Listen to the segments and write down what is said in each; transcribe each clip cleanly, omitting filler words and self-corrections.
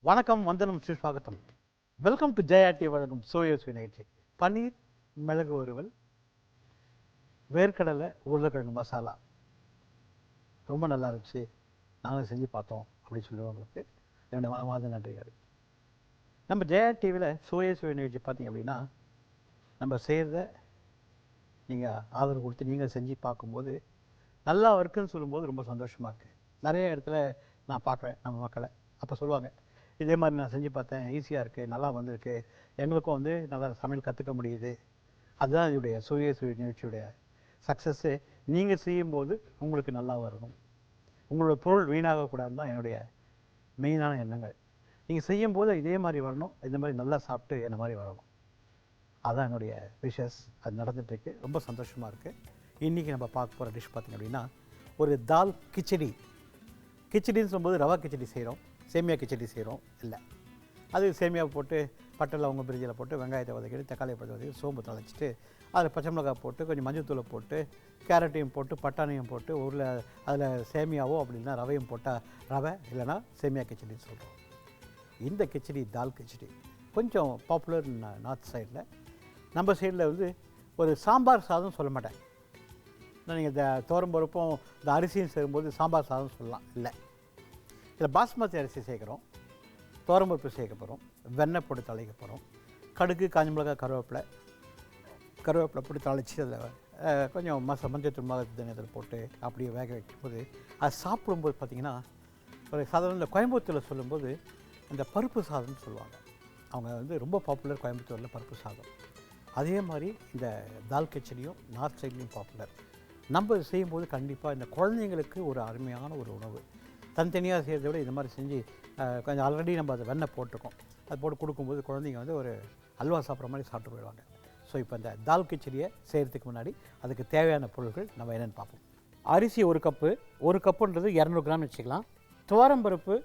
வணக்கம், வந்தனம், சுஸ்வாகத்தம். Welcome to ஜெயாட்டி வழங்கும் சோயஸ் நிகழ்ச்சி. பன்னீர் மிளகு வறுவல், வேர்க்கடலை உருளைக்கிழங்கு மசாலா ரொம்ப நல்லா இருந்துச்சு, நாங்கள் செஞ்சு பார்த்தோம் அப்படின்னு சொல்லுவாங்களுக்கு என்னோட மனமார்ந்த நன்றிகள். நம்ம ஜெயா டிவியில் சோயஸ் நிகழ்ச்சி பார்த்தீங்க அப்படின்னா நம்ம செய்கிறத நீங்கள் ஆதரவு கொடுத்து நீங்கள் செஞ்சு பார்க்கும்போது நல்லா இருக்குன்னு சொல்லும்போது ரொம்ப சந்தோஷமாக இருக்குது. நிறைய இடத்துல நான் பார்க்குறேன் நம்ம மக்களை, அப்போ சொல்லுவாங்க இதே மாதிரி நான் செஞ்சு பார்த்தேன், ஈஸியாக இருக்குது, நல்லா வந்திருக்கு, எங்களுக்கும் வந்து நல்லா சமையல் கற்றுக்க முடியுது. அதுதான் என்னுடைய சோயஸ் நிகழ்ச்சியுடைய சக்ஸஸ்ஸு. நீங்கள் செய்யும்போது உங்களுக்கு நல்லா வரணும், உங்களோட பொருள் வீணாகக்கூடாதுன்னு தான் என்னுடைய மெயினான எண்ணங்கள். நீங்கள் செய்யும்போது இதே மாதிரி வரணும், இந்த மாதிரி நல்லா சாப்பிட்டு என்ன மாதிரி வரணும், அதுதான் என்னுடைய விஷஸ். அது நடந்துகிட்ருக்கு, ரொம்ப சந்தோஷமாக இருக்குது. இன்றைக்கி நம்ம பார்க்க போகிற டிஷ் பார்த்திங்க அப்படின்னா ஒரு தால் கிச்சடி. கிச்சடின்னு சொல்லும்போது ரவா கிச்சடி செய்கிறோம், சேமியா கிச்சடி செய்கிறோம் இல்லை. அது சேமியாவை போட்டு பட்டை லவங்க பிரிஞ்சில் போட்டு வெங்காயத்தை வதக்கிட்டு தக்காளியை பற்றி வதக்கி சோம்பு தழைச்சிட்டு அதில் பச்சை மிளகாய் போட்டு கொஞ்சம் மஞ்சள் தூளை போட்டு கேரட்டையும் போட்டு பட்டாணியும் போட்டு அதில் சேமியாவோ அப்படின்னா ரவையும் போட்டால் ரவை, இல்லைனா சேமியா கிச்சடின்னு சொல்கிறோம். இந்த கிச்சடி தால் கிச்சடி கொஞ்சம் பாப்புலர் நார்த் சைடில். நம்ம சைடில் வந்து ஒரு சாம்பார் சாதம் சொல்ல மாட்டேன். நீங்கள் இந்த தோரம்பருப்பும் இந்த அரிசியும் சேரும்போது சாம்பார் சாதம் சொல்லலாம். இல்லை, இதில் பாஸ்மதி அரிசி சேர்க்குறோம், தோரம்பருப்பு சேர்க்க போகிறோம், வெண்ணெய் போட்டு தாளிக்க போகிறோம், கடுகு, காஞ்ச மிளகாய், கருவேப்பிலை போட்டு தாளித்து அதில் கொஞ்சம் மஞ்சள் மிளகாய் தனியத்தில் போட்டு அப்படியே வேக வைக்கும்போது அது சாப்பிடும்போது பார்த்திங்கன்னா ஒரு சாதாரண இந்த கோயம்புத்தூரில் சொல்லும்போது இந்த பருப்பு சாதம்னு சொல்லுவாங்க. அவங்க வந்து ரொம்ப பாப்புலர் கோயம்புத்தூரில் பருப்பு சாதம். அதே மாதிரி இந்த தால் கிச்சடியும் நார்த் சைட்லேயும் பாப்புலர். நம்ம செய்யும்போது கண்டிப்பாக இந்த குழந்தைங்களுக்கு ஒரு அருமையான ஒரு உணவு. தனித்தனியாக செய்கிறத விட இந்த மாதிரி செஞ்சு கொஞ்சம் ஆல்ரெடி நம்ம அதை வெண்ணெய் போட்டிருக்கோம், அது போட்டு கொடுக்கும்போது குழந்தைங்க வந்து ஒரு அல்வா சாப்பிட்ற மாதிரி சாப்பிட்டு போயிடுவாங்க. ஸோ இப்போ இந்த தால் கிச்சடியை செய்கிறதுக்கு முன்னாடி அதுக்கு தேவையான பொருட்கள் நம்ம என்னென்னு பார்ப்போம். அரிசி ஒரு கப்புன்றது 200 கிராம் வச்சுக்கலாம். துவரம்பருப்பு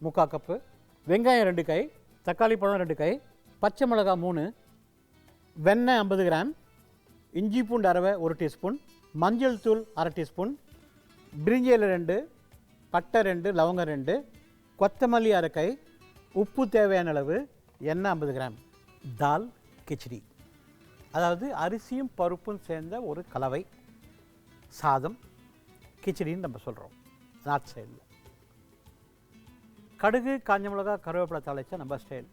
3/4 கப்பு, வெங்காயம் 2 கை, தக்காளி பழம் 2 கை, பச்சை மிளகாய் 3, வெண்ணெய் 50 கிராம், இஞ்சி பூண்டு அரவை 1 டீஸ்பூன், மஞ்சள் தூள் 1/2 டீஸ்பூன், பிரிஞ்சியில் 2, பட்டை 2, லவங்கம் 2, கொத்தமல்லி 1/2 கை, உப்பு தேவையான அளவு, எண்ணெய் 50 கிராம். தால் கிச்சடி அதாவது அரிசியும் பருப்பும் சேர்ந்த ஒரு கலவை சாதம், கிச்சடின்னு நம்ம சொல்கிறோம் நார்த் சைடில். கடுகு, காஞ்ச மிளகாய், கருவேப்பிலை தாளிச்சா நம்ம ஸ்டைல்.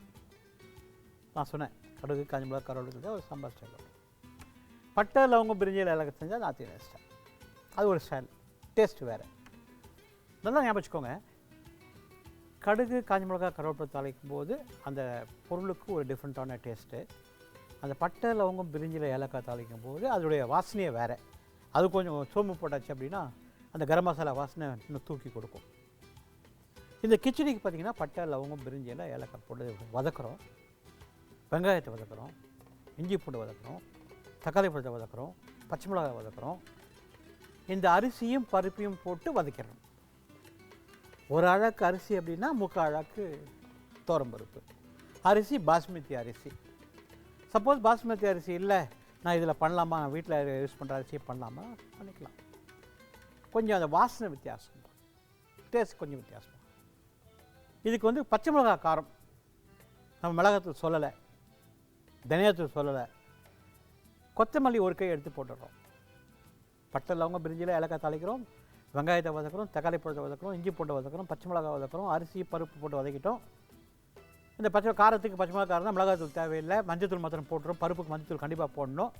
நான் சொன்னேன் கடுகு, காஞ்ச மிளகாய், கருவேப்பிலை ஒரு சாம்பார் ஸ்டைல். பட்டை லவங்கம் பிரிஞ்சியில் இலக்க செஞ்சால் நார்த் இந்தியன் ஸ்டைல், அது ஒரு ஸ்டைல், டேஸ்ட் வேறு. நல்லா ஞாபகம் வச்சுக்கோங்க, கடுகு, காஞ்ச மிளகாய், கருவேப்பிலை தாளிக்கும் போது அந்த பொருளுக்கு ஒரு டிஃப்ரெண்ட்டான டேஸ்ட்டு. அந்த பட்டை லவங்கம் பிரிஞ்சில் ஏலக்காய் தாளிக்கும் போது அதோடைய வாசனையே வேறு. அது கொஞ்சம் சோம்பு போட்டாச்சு அப்படின்னா அந்த கரம் மசாலா வாசனை இன்னும் தூக்கி கொடுக்கும். இந்த கிச்சடிக்கு பார்த்திங்கன்னா பட்டை லவங்கம் பிரிஞ்சியில் ஏலக்காய் போட்டு வதக்குறோம், வெங்காயத்தை வதக்குறோம், இஞ்சி பூண்டு வதக்குறோம், தக்காளி பழத்தை வதக்குறோம், பச்சை மிளகாய் வதக்குறோம், இந்த அரிசியும் பருப்பையும் போட்டு வதக்கிடணும். ஒரு அழகு அரிசி அப்படின்னா 3/4 அழகு தோரம்பருப்பு. அரிசி பாஸ்மதி அரிசி. சப்போஸ் பாஸ்மதி அரிசி இல்லை, நான் இதில் பண்ணலாமா, வீட்டில் யூஸ் பண்ணுற அரிசியை பண்ணலாமா, பண்ணிக்கலாம். கொஞ்சம் அந்த வாசனை வித்தியாசம், டேஸ்ட் கொஞ்சம் வித்தியாசம். இதுக்கு வந்து பச்சை மிளகாய் காரம் நம்ம மிளகாத்தூள் சொல்லலை, தனியாத்தூள் சொல்லலை, கொத்தமல்லி 1 கை எடுத்து போட்டுடுறோம். பட்டை லவங்க பிரிஞ்சில் ஏலக்காய் தாளிக்கிறோம், வெங்காயத்தை வதக்குறோம், தக்காளி பழத்தை வதக்குறோம், இஞ்சி பூண்டை வதக்குறோம், பச்சை மிளகாய் வதக்குறோம், அரிசி பருப்பு போட்டு வதக்கிட்டோம். இந்த பச்சை காரத்துக்கு பச்சை மிளகாய் காரம் தான், மிளகாத்தூள் தேவையில்லை, மஞ்சள் தூள் மாத்திரம் போட்டுரும். பருப்புக்கு மஞ்சள் தூள் கண்டிப்பாக போடணும்.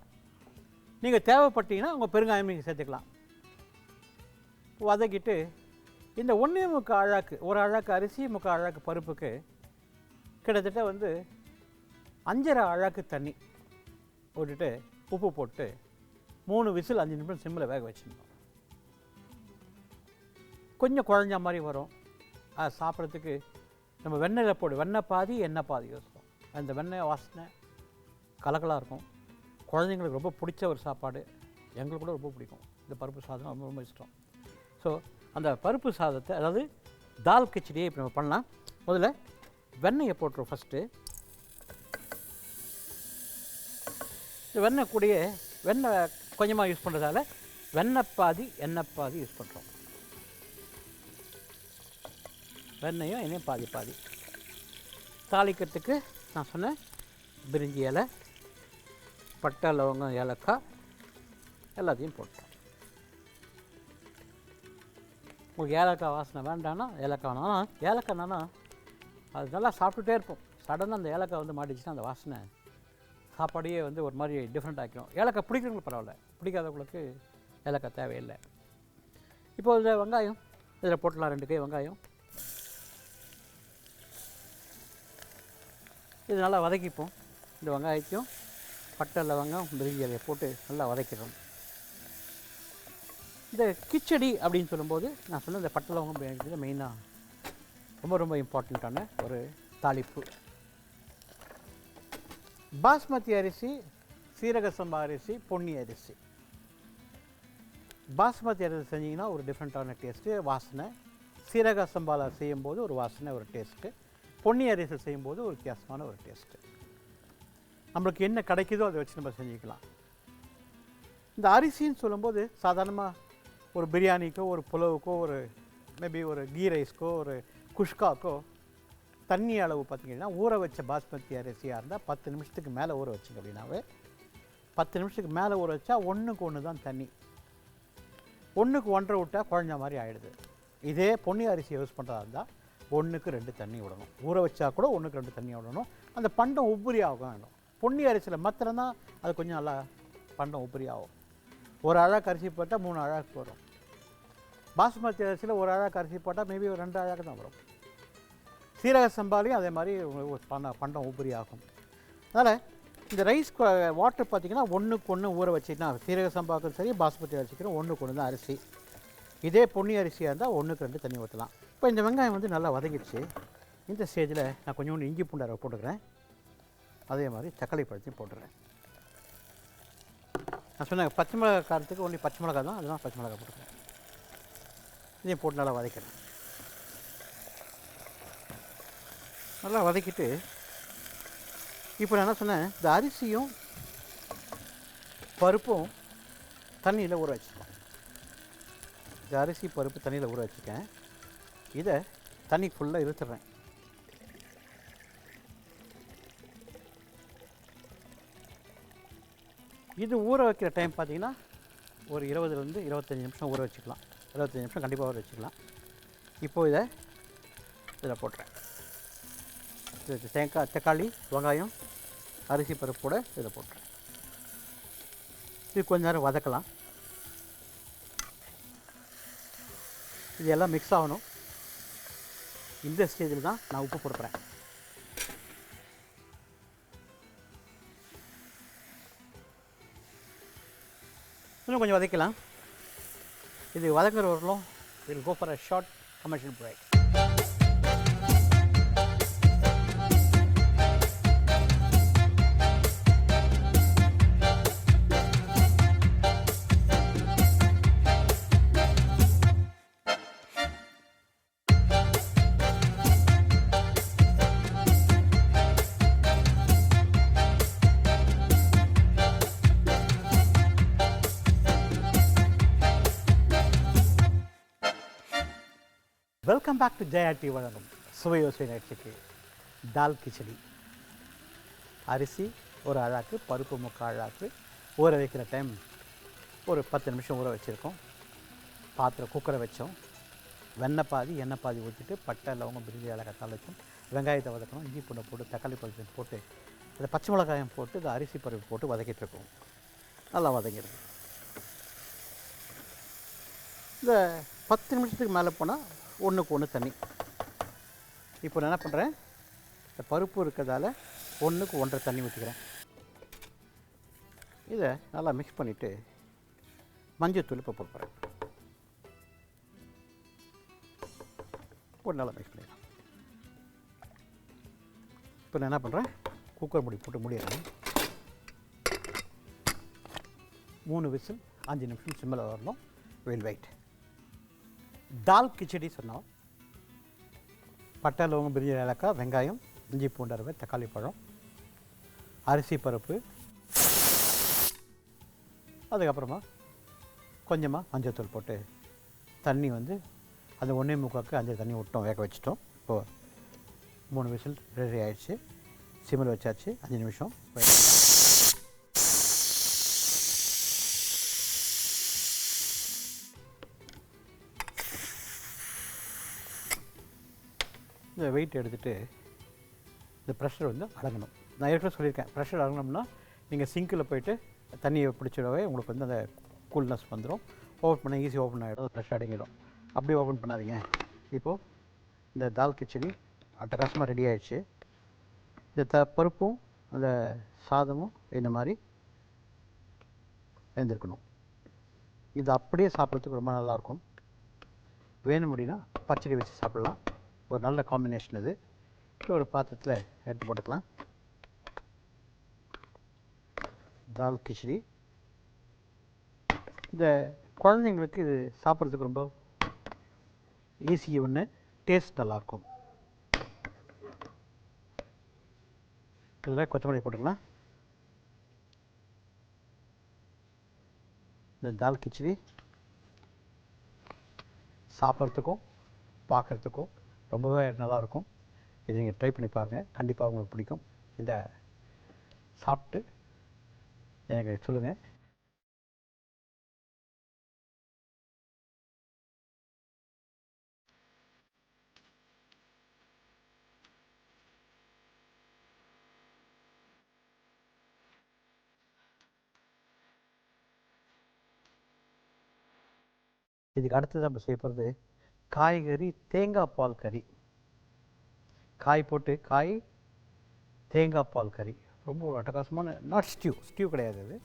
நீங்கள் தேவைப்பட்டீங்கன்னா உங்கள் பெருங்காயம் நீங்கள் சேர்த்துக்கலாம். வதக்கிட்டு இந்த 1/4 அழகு, ஒரு அழகு அரிசி 3/4 அழகு பருப்புக்கு கிட்டத்தட்ட வந்து 5.5 அழகு தண்ணி போட்டுட்டு உப்பு போட்டு 3 விசில் 5 நிமிஷம் சிம்மில் வேக வச்சுருந்தோம். கொஞ்சம் குழஞ்ச மாதிரி வரும். அது சாப்பிட்றதுக்கு நம்ம வெண்ணெயில் போடு, வெண்ணெய் பாதி எண்ணெய் பாதி யூஸ் பண்ணுவோம். அந்த வெண்ணெய் வாசனை கலக்கலாக இருக்கும். குழந்தைங்களுக்கு ரொம்ப பிடிச்ச ஒரு சாப்பாடு, எங்களுக்கு கூட ரொம்ப பிடிக்கும். இந்த பருப்பு சாதம் ரொம்ப ரொம்ப இஷ்டம். ஸோ அந்த பருப்பு சாதத்தை, அதாவது தால் கிச்சடியை இப்போ நம்ம பண்ணலாம். முதல்ல வெண்ணெயை போட்டுருவோம். ஃபஸ்ட்டு இந்த வெண்ணெய் கூடயே வெண்ணெய் கொஞ்சமாக யூஸ் பண்ணுறதால வெண்ணெய் பாதி எண்ணெய் பாதி யூஸ் பண்ணுறோம். வெண்ணெயும் எண்ணெயும் பாதி பாதி. தாளிக்கிறதுக்கு நான் சொன்னேன் பிரிஞ்சி இலை, பட்டை, லவங்கம், ஏலக்காய் எல்லாத்தையும் போட்டேன். உங்களுக்கு ஏலக்காய் வாசனை வேண்டான்னா ஏலக்காய் வேணாம். ஆனால் ஏலக்காய் என்னன்னா அது நல்லா சாப்பிட்டுட்டே இருப்போம். சடனாக அந்த ஏலக்காய் வந்து மாட்டிச்சுன்னா அந்த வாசனை சாப்பாடையே வந்து ஒரு மாதிரி டிஃப்ரெண்ட் ஆக்கிடும். ஏலக்காய் பிடிக்கிறவங்களுக்கு பரவாயில்ல, பிடிக்காதவங்களுக்கு ஏலக்காய் தேவையில்லை. இப்போது இந்த வெங்காயம் இதில் போட்டலாம், 2 கை வெங்காயம். இது நல்லா வதக்கிப்போம். இந்த வெங்காயத்தையும் பட்டை, லவங்கம், பிரிஞ்சி இலையை போட்டு நல்லா வதக்கிடுறோம். இந்த கிச்சடி அப்படின்னு சொல்லும்போது நான் சொன்ன இந்த பட்டை, லவங்கம், பிரியாணி மெயினாக ரொம்ப ரொம்ப இம்பார்ட்டண்ட்டான ஒரு தாளிப்பு. பாஸ்மதி அரிசி, சீரக சம்பா அரிசி, பொன்னி அரிசி. பாஸ்மதி அரிசி செஞ்சிங்கன்னா ஒரு டிஃப்ரெண்ட்டான டேஸ்ட்டு, வாசனை. சீரக சம்பாவில் செய்யும்போது ஒரு வாசனை, ஒரு டேஸ்ட்டு. பொன்னி அரிசி செய்யும்போது ஒரு வித்தியாசமான ஒரு டேஸ்ட்டு. நம்மளுக்கு என்ன கிடைக்குதோ அதை வச்சு நம்ம செஞ்சுக்கலாம். இந்த அரிசின்னு சொல்லும்போது சாதாரணமாக ஒரு பிரியாணிக்கோ, ஒரு புலவுக்கோ, ஒரு மேபி ஒரு கீ ரைஸ்க்கோ, ஒரு குஷ்காக்கோ தண்ணி அளவு பார்த்திங்கன்னா ஊற வச்ச பாஸ்மதி அரிசியாக இருந்தால் 10 நிமிஷத்துக்கு மேலே ஊற வச்சுங்க அப்படின்னாவே 10 நிமிஷத்துக்கு மேலே ஊற வச்சா 1க்கு 1 தான் தண்ணி. 1க்கு 1.5 விட்டால் குழஞ்ச மாதிரி ஆகிடுது. இதே பொன்னி அரிசி யூஸ் பண்ணுறதா இருந்தால் 1க்கு 2 தண்ணி விடணும். ஊற வச்சா கூட 1க்கு 2 தண்ணி விடணும். அந்த பண்டம் உபரி ஆகும் வேணும். பொன்னி அரிசியில் மாத்திரம் தான் அது கொஞ்சம் நல்லா பண்டம் உபரி ஆகும். ஒரு அழகு அரிசி போட்டால் 3 அழகு வரும். பாஸ்மதி அரிசியில் ஒரு அழகு அரிசி போட்டால் மேபி ஒரு 2 அழகு தான் வரும். சீரக சம்பாலையும் அதே மாதிரி பண்டம் உபரி ஆகும். அதனால் இந்த ரைஸ் வாட்டர் பார்த்திங்கன்னா 1க்கு 1 ஊற வச்சுன்னா சீரக சம்பாவுக்கும் சரி பாஸ்மதி அரிசிக்கும் 1க்கு 1 தான் அரிசி. இதே பொன்னி அரிசியாக இருந்தால் 1க்கு 2 தண்ணி ஊற்றலாம். இப்போ இந்த வெங்காயம் வந்து நல்லா வதங்கிடுச்சு. இந்த ஸ்டேஜில் நான் கொஞ்சோண்டு இஞ்சி பூண்டு அரை போட்டுக்கிறேன். அதே மாதிரி தக்காளி பழத்தையும் போட்டுறேன். நான் சொன்னேன் பச்சை மிளகா காரத்துக்கு ஒன்லி பச்சை மிளகா தான், அதெல்லாம் பச்சை மிளகா போட்டுக்கிறேன். இதையும் போட்டு நல்லா வதக்கிறேன். நல்லா வதக்கிட்டு இப்போ நான் என்ன சொன்னேன், இந்த அரிசியும் பருப்பும் தண்ணியில் ஊற வச்சுருக்கேன். இந்த அரிசி பருப்பு தண்ணியில் ஊற வச்சுருக்கேன். இதை தண்ணி ஃபுல்லாக இழுத்துடுறேன். இது ஊற வைக்கிற டைம் பார்த்திங்கன்னா ஒரு 20லேருந்து 25 நிமிஷம் ஊற வச்சுக்கலாம். 25 நிமிஷம் கண்டிப்பாக ஊற வச்சுக்கலாம். இப்போது இதில் போட்டுறேன். இது தக்காளி, வெங்காயம், அரிசி பருப்போடு இதில் போட்டுறேன். இது கொஞ்ச நேரம் வதக்கலாம். இது எல்லாம் மிக்ஸ் ஆகணும். இந்த ஸ்டேஜில் தான் நான் உப்பு போடுறேன். இன்னும் கொஞ்சம் வதக்கலாம். இது வதங்குற வரலும் will go for a short commercial break. Welcome back to Jaya வழங்கும் சுவையோசை நிகழ்ச்சிக்கு. தால் கிச்சடி. அரிசி ஒரு அழாக்கு, பருப்பு 3/4 அழாக்கு ஊற வைக்கிற டைம் ஒரு 10 நிமிஷம் ஊற வச்சுருக்கோம். பாத்திரம் குக்கரை வச்சோம். வெண்ணெய் பாதி எண்ணெய் பாதி ஊற்றிட்டு பட்டை, லவங்கம், பிரிஞ்சி ஏலக்காய் தாளிச்சோம். வெங்காயத்தை வதக்கணும். இஞ்சி பூண்டை போட்டு தக்காளி பழத்தை போட்டு அதை பச்சை மிளகாயம் போட்டு இந்த அரிசி பருப்பு போட்டு வதக்கிட்டுருக்கோம். நல்லா வதங்கிடுது. இந்த 10 நிமிஷத்துக்கு மேலே போனால் 1க்கு 1 தண்ணி. இப்போ நான் என்ன பண்ணுறேன், இந்த பருப்பு இருக்கிறதால 1க்கு 1.5 தண்ணி ஊற்றிக்கிறேன். இதை நல்லா மிக்ஸ் பண்ணிவிட்டு மஞ்சத்தூள் இப்போ போட்டுறேன். போட்டு நல்லா மிக்ஸ் பண்ணிடலாம். இப்போ நான் என்ன பண்ணுறேன், குக்கர் மூடி போட்டு மூடிடுறேன். 3 விசில் 5 நிமிஷம் சிம்மில் வரணும். Will wait. தால் கிச்சடி சொன்னோம். பட்டை, லவங்கம், பிரிஞ்சி ஏலக்காய், வெங்காயம், இஞ்சி பூண்டு அரை, தக்காளி பழம், அரிசி பருப்பு, அதுக்கப்புறமா கொஞ்சமாக மஞ்சத்தூள் போட்டு தண்ணி வந்து அந்த 1.25க்கு 5 தண்ணி விட்டோம், வேக வச்சிட்டோம். இப்போது 3 விசில் ரெடி ஆயிடுச்சு. சிம்மில் வச்சாச்சு. 5 நிமிஷம். இந்த வெயிட் எடுத்துகிட்டு இந்த ப்ரெஷர் வந்து அடங்கணும். நான் ஏற்கனவே சொல்லியிருக்கேன், ப்ரெஷர் அடங்கணும்னா நீங்கள் சிங்கில் போய்ட்டு தண்ணியை பிடிச்சிடவே உங்களுக்கு வந்து அந்த கூல்னஸ் வந்துடும். ஓப்பன் பண்ண ஈஸியாக ஓப்பன் ஆகிடும், ப்ரெஷர் அடங்கிடும். அப்படியே ஓப்பன் பண்ணாதீங்க. இப்போது இந்த தால் கிச்சடி அட்டகாசமாக ரெடி ஆகிடுச்சு. இந்த பருப்பும் அந்த சாதமும் இந்த மாதிரி எழுந்திருக்கணும். இது அப்படியே சாப்பிட்றதுக்கு ரொம்ப நல்லாயிருக்கும். வேணும் அப்படின்னா பச்சடி வச்சு சாப்பிட்லாம். ஒரு நல்ல காம்பினேஷன் இது. ஒரு பாத்திரத்தில் எடுத்து போட்டுக்கலாம். தால் கிச்சடி இந்த குழந்தைங்களுக்கு இது சாப்பிட்றதுக்கு ரொம்ப ஈஸி ஒன்று, டேஸ்ட் நல்லாயிருக்கும். இதில் கொத்தமல்லி போட்டுக்கலாம். இந்த தால் கிச்சடி சாப்பிட்றதுக்கும் பார்க்குறதுக்கும் ரொம்பவே நல்லாயிருக்கும். இது நீங்கள் ட்ரை பண்ணி பாருங்கள், கண்டிப்பாக உங்களுக்கு பிடிக்கும். இந்த சாப்பிட்டு எனக்கு சொல்லுங்கள். இதுக்கு அடுத்தது நம்ம செய்ய போகிறது காய்கறி தேங்காய் பால் கறி. காய் போட்டு தேங்காய் பால் கறி ரொம்ப அட்டகாசமான, நாட் ஸ்டியூ கிடையாது. அது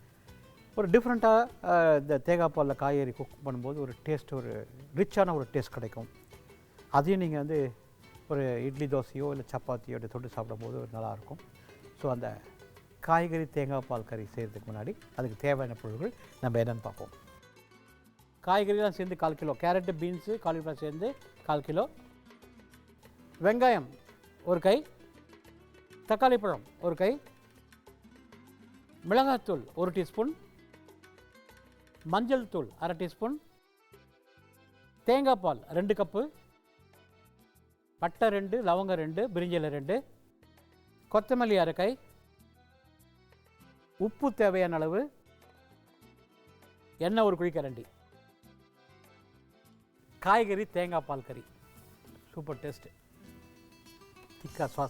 ஒரு டிஃப்ரெண்ட்டாக இந்த தேங்காய் பாலில் காய்கறி குக் பண்ணும்போது ஒரு டேஸ்ட், ஒரு ரிச்சான ஒரு டேஸ்ட் கிடைக்கும். அதையும் நீங்கள் வந்து ஒரு இட்லி தோசையோ இல்லை சப்பாத்தியோ தொட்டு சாப்பிடும்போது ஒரு நல்லாயிருக்கும். ஸோ அந்த காய்கறி தேங்காய் பால் கறி செய்கிறதுக்கு முன்னாடி அதுக்கு தேவையான பொருட்கள் நம்ம என்னென்னு பார்ப்போம். காய்கறிலாம் சேர்ந்து 1/4 கிலோ, கேரட்டு பீன்ஸு காலிஃப்ளவர் சேர்ந்து 1/4 கிலோ, வெங்காயம் 1 கை, தக்காளி பழம் 1 கை, மிளகாத்தூள் 1 டீஸ்பூன், மஞ்சள் தூள் 1/2 டீஸ்பூன், தேங்காய் பால் 2 கப்பு, பட்டை 2, லவங்கம் 2, பிரிஞ்சி இலை 2, கொத்தமல்லி 1/2 கை, உப்பு தேவையான அளவு, எண்ணெய் 1 குழிக்கரண்டி. காய்கறி தேங்காய் பால் கறி சூப்பர் டேஸ்ட்டு. திக்காக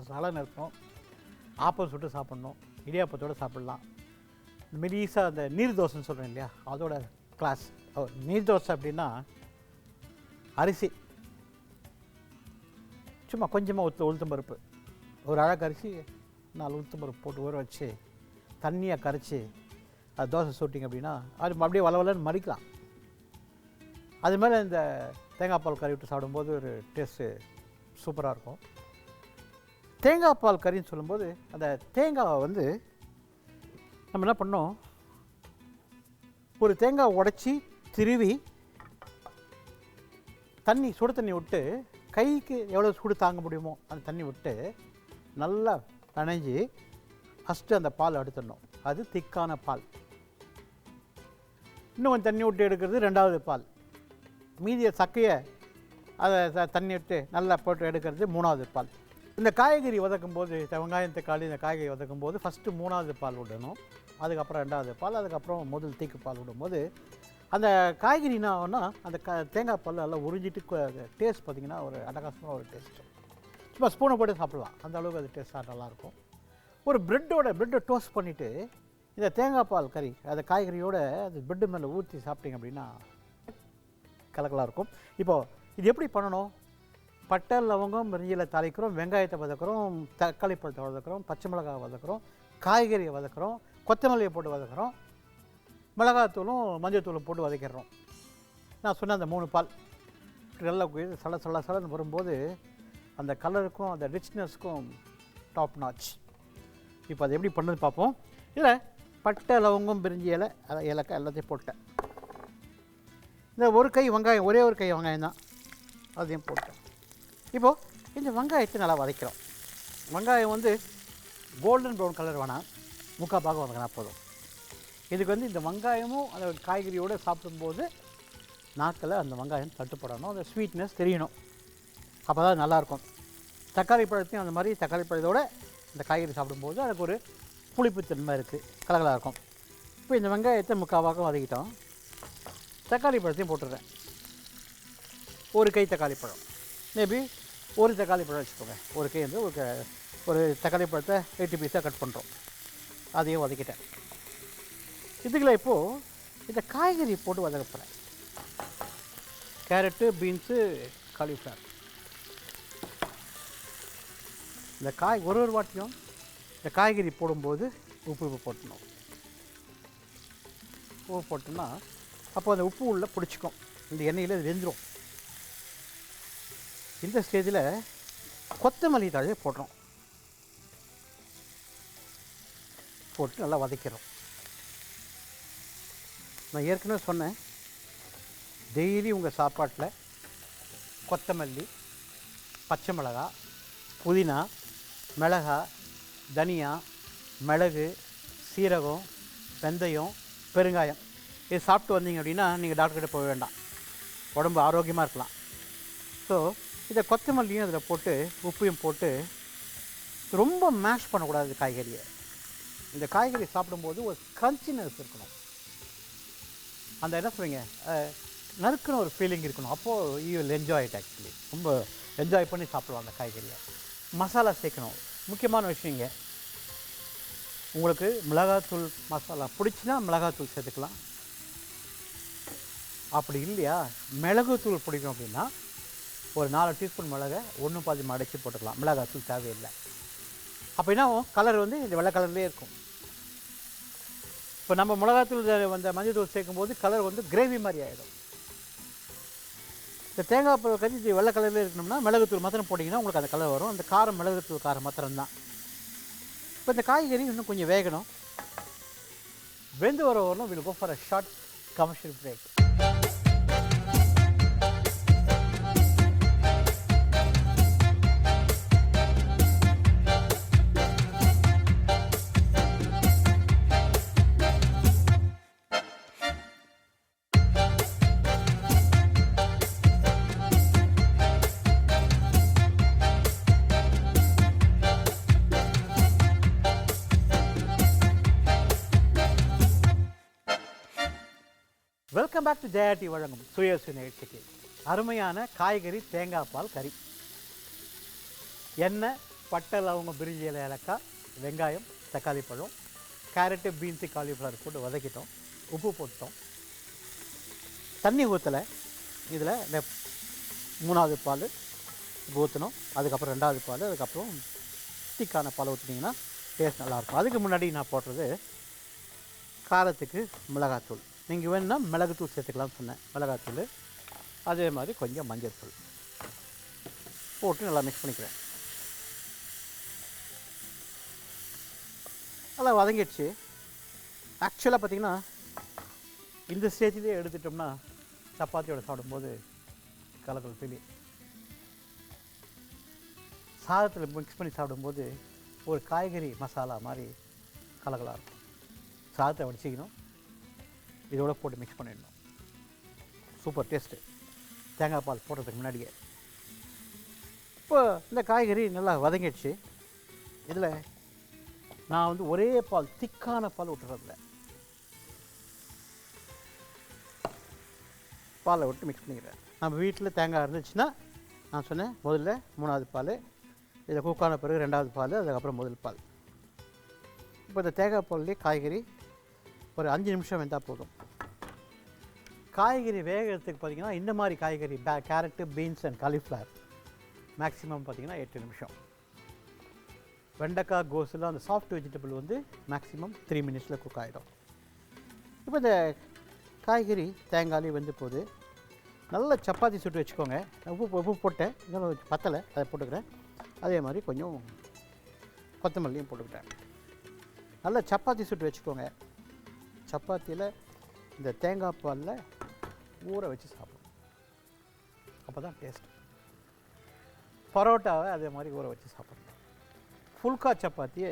சலன்னு இருக்கும். ஆப்பம் சுட்டு சாப்பிட்ணும், இடியாப்பத்தோடு சாப்பிட்லாம். மெலிசாக அந்த நீர் தோசைன்னு சொல்கிறேன் இல்லையா, அதோட கிளாஸ். நீர் தோசை அப்படின்னா அரிசி சும்மா கொஞ்சமாக உளுத்தம் பருப்பு, ஒரு அழகு அரிசி 4 உளுத்தம் பருப்பு போட்டு ஊற வச்சு தண்ணியை கரைச்சி அது தோசை சுட்டிங்க அப்படின்னா அது அப்படியே வளவலன்னு மறிக்கலாம். அது மேலே இந்த தேங்காய் பால் கறி விட்டு சாப்பிடும்போது ஒரு டேஸ்ட்டு சூப்பராக இருக்கும். தேங்காய் பால் கறின்னு சொல்லும்போது அந்த தேங்காவை வந்து நம்ம என்ன பண்ணோம், ஒரு தேங்காய் உடைச்சி திருவி தண்ணி சுடு தண்ணி விட்டு கைக்கு எவ்வளோ சூடு தாங்க முடியுமோ அந்த தண்ணி விட்டு நல்லா நனைஞ்சி ஃபஸ்ட்டு அந்த பால் எடுத்துடணும். அது திக்கான பால். இன்னும் கொஞ்சம் தண்ணி விட்டு எடுக்கிறது 2வது பால். மீதிய சக்கையை அதை தண்ணி விட்டு நல்லா போட்டு எடுக்கிறது 3வது பால். இந்த காய்கறி வதக்கும் போது வெங்காயம் தக்காளி இந்த காய்கறி வதக்கும் போது ஃபஸ்ட்டு 3வது பால் விடணும், அதுக்கப்புறம் 2வது பால், அதுக்கப்புறம் முதல் தீக்கு பால் விடும்போது அந்த காய்கறி என்ன ஆகும்னா அந்த தேங்காய் பால் நல்லா உறிஞ்சிட்டு டேஸ்ட் பார்த்திங்கன்னா ஒரு அட்டகாசமாக ஒரு டேஸ்ட்டு. சும்மா ஸ்பூனை போட்டு சாப்பிட்லாம், அந்த அளவுக்கு அது டேஸ்ட்டாக நல்லாயிருக்கும். ஒரு ப்ரெட்டை டோஸ்ட் பண்ணிவிட்டு இந்த தேங்காய் பால் கறி அந்த காய்கறியோடு அது ப்ரெட்டு மேலே ஊற்றி சாப்பிட்டிங்க அப்படின்னா கலக்கலாக இருக்கும். இப்போது இது எப்படி பண்ணணும், பட்டை லவங்கம் பிரிஞ்சியில் தாளிக்கிறோம், வெங்காயத்தை வதக்குறோம், தக்காளி பழத்தை வதக்குறோம், பச்சை மிளகாய் வதக்குறோம், காய்கறியை வதக்குறோம், கொத்தமல்லியை போட்டு வதக்குறோம், மிளகாத்தூளும் மஞ்சள் தூளும் போட்டு வதக்கிடுறோம். நான் சொன்ன அந்த 3 பால் நல்லா சலன்னு வரும்போது அந்த கலருக்கும் அந்த ரிச்னஸ்க்கும் டாப் நாச். இப்போ அது எப்படி பண்ணுறது பார்ப்போம். இதில் பட்டை லவங்கம் பிரிஞ்சி இலை ஏலக்காய் எல்லாத்தையும் போட்டேன். இந்த 1 கை வெங்காயம், ஒரே 1 கை வெங்காயம் தான், அதையும் போட்டேன். இப்போது இந்த வெங்காயத்தை நல்லா வதக்கிறோம். வெங்காயம் வந்து கோல்டன் ப்ரௌன் கலர் வேணாம், 3/4 பாகம் வதங்கினா போதும். இதுக்கு வந்து இந்த வெங்காயமும் அந்த காய்கறியோடு சாப்பிடும்போது நாக்கில் அந்த வெங்காயம் தட்டுப்படணும், அந்த ஸ்வீட்னஸ் தெரியணும், அப்போ தான் நல்லாயிருக்கும். தக்காளி பழத்தையும் அந்த மாதிரி தக்காளி பழத்தோட இந்த காய்கறி சாப்பிடும்போது அதுக்கு ஒரு புளிப்புத்தன்மை இருக்குது, கலகலாக இருக்கும். இப்போ இந்த வெங்காயத்தை முக்காவாக்கம் வதக்கிட்டோம். தக்காளி பழத்தையும் போட்டுடுறேன். ஒரு கை தக்காளி பழம், மேபி ஒரு தக்காளி பழம் வச்சுக்கோங்க. ஒரு கை வந்து ஒரு தக்காளி பழத்தை 8 பீஸாக கட் பண்ணுறோம். அதையும் வதக்கிட்டேன். இதுக்குள்ள இப்போது இந்த காய்கறி போட்டு வதக்க போகிறேன். Carrot, beans, cauliflower. இந்த ஒரு வாட்டியும் இந்த காய்கறி போடும்போது உப்பு போட்டணும். உப்பு போட்டோம்னா அப்போ அந்த உப்பு உள்ளே பிடிச்சிக்கும், இந்த எண்ணெயில் அது வெந்துடும். இந்த ஸ்டேஜில் கொத்தமல்லி தழையை போடுறோம். போட்டு நல்லா வதக்கிறோம். நான் ஏற்கனவே சொன்னேன், டெய்லி உங்கள் சாப்பாட்டில் கொத்தமல்லி, பச்சை மிளகா, புதினா, மிளகா, தனியா, மிளகு, சீரகம், வெந்தயம், பெருங்காயம் இது சாப்பிட்டு வந்தீங்க அப்படின்னா நீங்கள் டாக்டர்கிட்ட போக வேண்டாம், உடம்பு ஆரோக்கியமாக இருக்கலாம். ஸோ இதை கொத்தமல்லியும் அதில் போட்டு உப்பையும் போட்டு ரொம்ப மேஷ் பண்ணக்கூடாது காய்கறியை. இந்த காய்கறி சாப்பிடும்போது ஒரு க்ரன்ச்சினஸ் இருக்கணும். அந்த என்ன சொல்கிறீங்க, நறுக்குன்னு ஒரு ஃபீலிங் இருக்கணும். அப்போது you will enjoy it. Actually ரொம்ப என்ஜாய் பண்ணி சாப்பிடுவாங்க காய்கறியை. மசாலா சேர்க்கணும், முக்கியமான விஷயங்க. உங்களுக்கு மிளகாத்தூள் மசாலா பிடிச்சின்னா மிளகாத்தூள் சேர்த்துக்கலாம். அப்படி இல்லையா மிளகுத்தூள் பிடிக்கும் அப்படின்னா ஒரு 4 டீஸ்பூன் மிளகை 1/4 அடைச்சி போட்டுக்கலாம். மிளகாத்தூள் தேவையில்லை. அப்படின்னா கலர் வந்து இந்த வெள்ளை கலர்லேயே இருக்கும். இப்போ நம்ம மிளகாத்தூள் அந்த மஞ்சள் தூள் சேர்க்கும்போது கலர் வந்து கிரேவி மாதிரி ஆகிடும். இந்த தேங்காய் பூ கறி வெள்ளை கலரில் இருக்கணும்னா மிளகுத்தூள் மாத்திரம் போட்டிங்கன்னா உங்களுக்கு அந்த கலர் வரும். அந்த காரம் மிளகுத்தூள் காரம் மாத்திரம்தான். இப்போ இந்த காய்கறி இன்னும் கொஞ்சம் வேகணும். வெந்து வரணும். Will go for a short commercial break. Welcome back to Jaya TV வழங்கும் சுயசு நிகழ்ச்சிக்கு. அருமையான காய்கறி தேங்காய் பால் கறி. எண்ணெய், பட்டை, லவங்கம், பிரிஞ்சி இலை, ஏலக்காய், வெங்காயம், தக்காளி பழம், கேரட்டு, பீன்ஸு, காலிஃப்ளவர் போட்டு வதக்கிட்டோம். உப்பு போட்டோம். தண்ணி ஊற்றலை. இதில் இந்த 3வது பால் ஊற்றணும். அதுக்கப்புறம் 2வது பால், அதுக்கப்புறம் திக்கான பால் ஊற்றினீங்கன்னா டேஸ்ட் நல்லாயிருக்கும். அதுக்கு முன்னாடி நான் போடுறது காரத்துக்கு மிளகாத்தூள். நீங்கள் வேணும்னா மிளகுத்தூள் சேர்த்துக்கலாம்னு சொன்னேன். மிளகாத்தூள், அதே மாதிரி கொஞ்சம் மஞ்சள் தூள் போட்டு நல்லா மிக்ஸ் பண்ணிக்கிறேன். நல்லா வதங்கிடுச்சு. ஆக்சுவலாக பார்த்திங்கன்னா இந்த ஸ்டேஜ்லேயே எடுத்துட்டோம்னா சப்பாத்தியோட சாப்பிடும்போது கலக்கல் ஃபீலி. சாதத்தில் மிக்ஸ் பண்ணி சாப்பிடும்போது ஒரு காய்கறி மசாலா மாதிரி கலக்கலாக இருக்கும். சாதத்தை வடிச்சிக்கணும், இதோட போட்டு மிக்ஸ் பண்ணிடணும். சூப்பர் டேஸ்ட்டு தேங்காய் பால் போடுறதுக்கு முன்னாடியே. இப்போ இந்த காய்கறி நல்லா வதங்கிடுச்சு. இதில் நான் வந்து ஒரே பால், திக்கான பால் விட்டுறதில்ல, பாலை விட்டு மிக்ஸ் பண்ணிக்கிறேன். நம்ம வீட்டில் தேங்காய் இருந்துச்சுன்னா நான் சொன்னேன் முதல்ல 3வது பால், இதில் குக்கான பிறகு 2வது பால், அதுக்கப்புறம் முதல் பால். இப்போ இந்த தேங்காய் பால்லேயே காய்கறி ஒரு 5 நிமிஷம் வெந்தால் போதும். காய்கறி வேகிறதுக்கு பார்த்திங்கன்னா இந்த மாதிரி காய்கறி carrot, beans and cauliflower maximum பார்த்திங்கன்னா 8 நிமிஷம். வெண்டைக்காய், கோஸெல்லாம் அந்த சாஃப்ட் வெஜிடபிள் வந்து மேக்ஸிமம் 3 மினிட்ஸில் குக் ஆகிடும். இப்போ இந்த காய்கறி தேங்காய் வெந்து போகுது. நல்ல சப்பாத்தி சுட்டு வச்சுக்கோங்க. உப்பு போட்டேன், இன்னும் பத்தலை, அதை போட்டுக்கிறேன். அதே மாதிரி கொஞ்சம் கொத்தமல்லியும் போட்டுக்கிட்டேன். நல்ல சப்பாத்தி சுட்டு வச்சுக்கோங்க. சப்பாத்தியில் இந்த தேங்காய் பாலில் ஊற வச்சு சாப்பிடணும். அப்போ தான் டேஸ்ட். பரோட்டாவை அதே மாதிரி ஊற வச்சு சாப்பிடணும். ஃபுல்கா சப்பாத்தியை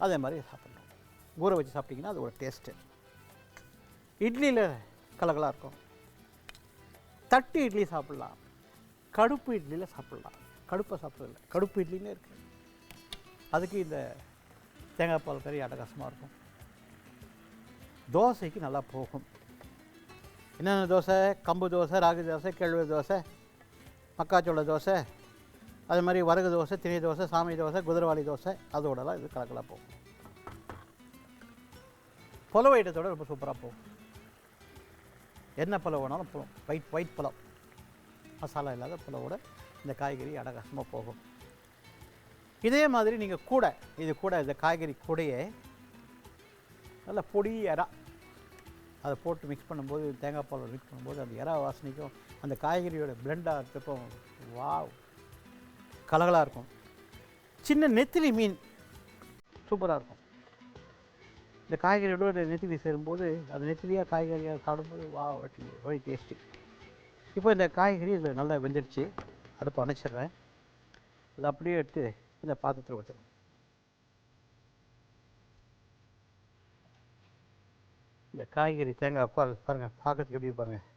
அதே மாதிரி சாப்பிடணும். ஊற வச்சு சாப்பிட்டிங்கன்னா அது ஒரு டேஸ்ட்டு. இட்லியில் கலகலாக இருக்கும். தட்டு இட்லி சாப்பிட்லாம், கடுப்பு இட்லியில் சாப்பிட்லாம். கடுப்பை சாப்பிட்றதில்ல, கடுப்பு இட்லின்னே இருக்குது. அதுக்கு இந்த தேங்காய் பால் கறி அட்டகாசமாக இருக்கும். தோசைக்கு நல்லா போகும். என்னென்ன தோசை? கம்பு தோசை, ராகி தோசை, கேழ்வரகு தோசை, மக்காச்சோள தோசை, அது மாதிரி வரகு தோசை, திணை தோசை, சாமி தோசை, குதிரவாளி தோசை, அதோடலாம் இது கலக்கலாக போகும். புலவு ஐட்டத்தோடு ரொம்ப சூப்பராக போகும். என்ன புலவு வேணாலும் போகும். ஒயிட் புலவு, மசாலா இல்லாத புலவோட இந்த காய்கறி அடகாசமாக போகும். இதே மாதிரி நீங்கள் இது கூட இந்த காய்கறி கூடையே நல்லா பொடி இறா அதை போட்டு மிக்ஸ் பண்ணும்போது, தேங்காய் பால் மிக்ஸ் பண்ணும்போது அந்த இறா வாசனைக்கும் அந்த காய்கறியோட பிளெண்டாக இருக்கப்போ வாவ் கலகலாக இருக்கும். சின்ன நெத்திலி மீன் சூப்பராக இருக்கும். இந்த காய்கறியோட நெத்திலி சேரும்போது அது நெத்திலியாக காய்கறியாக சாப்பிடும்போது வாவ் வெரி டேஸ்டி. இப்போ இந்த காய்கறி இதில் நல்லா வெந்துடுச்சு. அடுப்பு அணைச்சிடுறேன். அதை அப்படியே எடுத்து இந்த பாத்திரத்தில் வச்சிடணும். இந்த காய்கறி தேங்காய் பால் பாருங்கள், பார்க்கறதுக்கு எப்படி பாருங்கள்.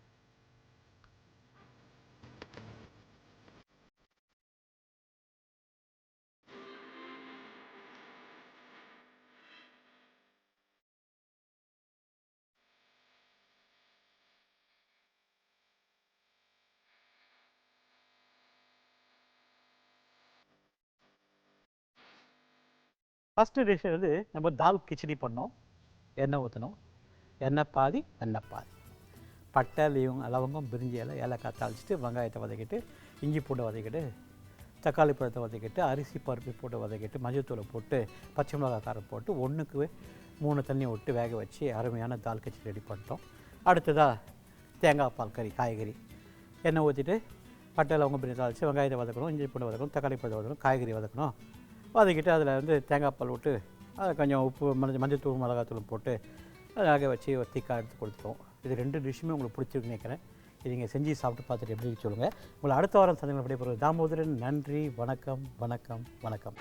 ஃபஸ்ட்டு டிஷ் வந்து நம்ம தால் கிச்சடி பண்ணோம். எண்ணெய் ஊற்றணும். எண்ணெய் பாதி, எண்ணெய் பாதி. பட்டை, லவங்கம், பிரிஞ்சி இலை, ஏலக்காய் தாளிச்சிட்டு, வெங்காயத்தை வதக்கிட்டு, இஞ்சி பூண்டை வதக்கிட்டு, தக்காளி பழத்தை வதக்கிட்டு, அரிசி பருப்பு போட்டு வதக்கிட்டு, மஞ்சத்தூளை போட்டு, பச்சை மிளகாய் காரம் போட்டு 1க்கு 3 தண்ணி விட்டு வேக வச்சு அருமையான தால் கிச்சடி ரெடி பண்ணிட்டோம். அடுத்ததாக தேங்காய் பால் கறி காய்கறி எண்ணெய் ஊற்றிட்டு, பட்டை, லவங்கம், பிரிஞ்சி தாளித்து, வெங்காயத்தை வதக்கணும், இஞ்சி பூண்டை வதக்கணும், தக்காளி பழத்தை வதக்கணும், காய்கறி வதக்கணும். வதக்கிட்டு அதில் வந்து தேங்காய் பால் விட்டு அதை கொஞ்சம் உப்பு, மஞ்சத்தூள், மிளகாத்தூள் போட்டு அதை வேக வச்சு ஒரு திக்காக எடுத்து கொடுத்துருவோம். இது 2 டிஷ்ஷுமே உங்களுக்கு பிடிச்சிருக்குன்னு நினைக்கிறேன். இது நீங்கள் செஞ்சு சாப்பிட்டு பார்த்துட்டு எப்படி சொல்லுங்கள். உங்களை அடுத்த வாரம் சந்தங்களை விடைபெறுவது தாமோதரன். நன்றி, வணக்கம், வணக்கம், வணக்கம்.